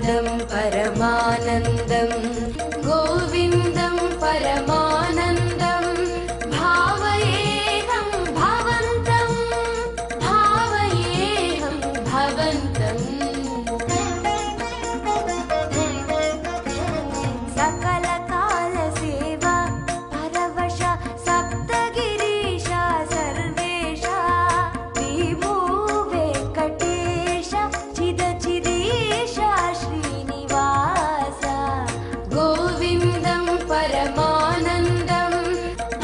गोविन्दं परमानन्दं गोविन्दं परमानन्दं भावयेऽहं भवन्तं भावयेऽहं भवन्तम् सकलकालसेवा परवश सप्तगिरीश सर्वेश विभो वेङ्कटेश चिदचिदेश श्रीनिवास गोविन्दं परमानन्दं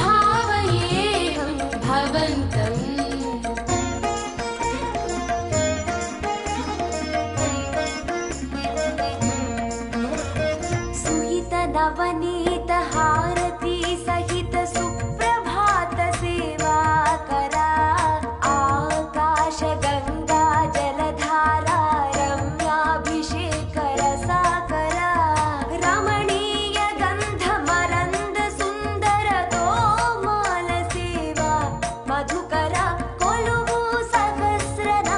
भावयेऽहं भवन्तम् सुहित नवनीत हारती सहित सुप्रभात सेवा करा आकाश गंगा जलधारा रम्याभिषेक रसाकरा रमणीय गंध मरंद सुंदर तोमाल सेवा मधुकरा कोलुवु सहस्रनामार्चन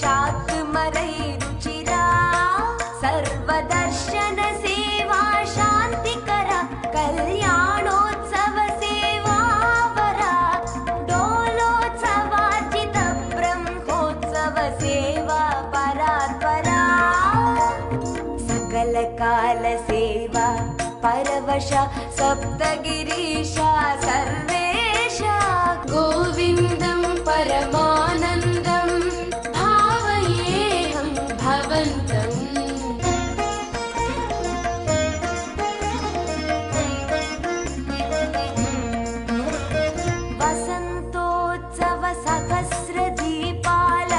शाक्मरै रुचिरा सर्वदर्शन सेवा शांतिकर कल्याणोत्सव सेवा वरा डोलोत्सवार्चित ब्रह्मोत्सव सेवा परात्परा सकल काल सेवा परवश सप्तगिरीश सर्वेश गोविन्दं परमानन्दं भावयेऽहं भवन्तम् वसन्तोत्सव सहस्र दीपालङ्कार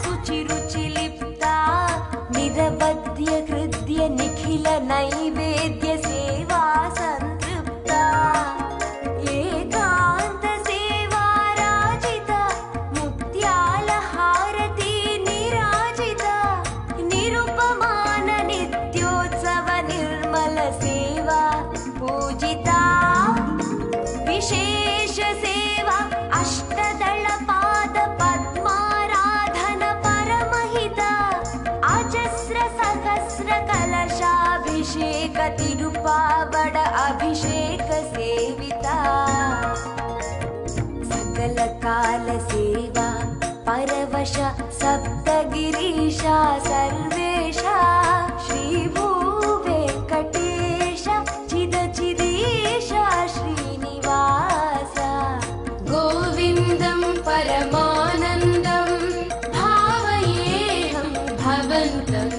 शुचिरुचिलिप्ता निरवध्य हृद्य निखिल नैवेद्य सेवा संतृप्ता एकान्त सेवा राजिता मुक्त्याल हारती निराजिता निरुपमान नित्योत्सव निर्मल सेवा पूजिता विशेष सेवा अष्टदल पाद पद्माराधन परमहिता अजस्र सहस्र कलशाभिषेक तिरुपावड अभिषेक सेविता सकल काल सेवा परवश सप्तगिरीश सर्वेश श्रीभू वेङ्कटेश चिदचिदेश श्रीनिवास गोविन्दं परमानन्दं भावयेऽहं भवन्तम्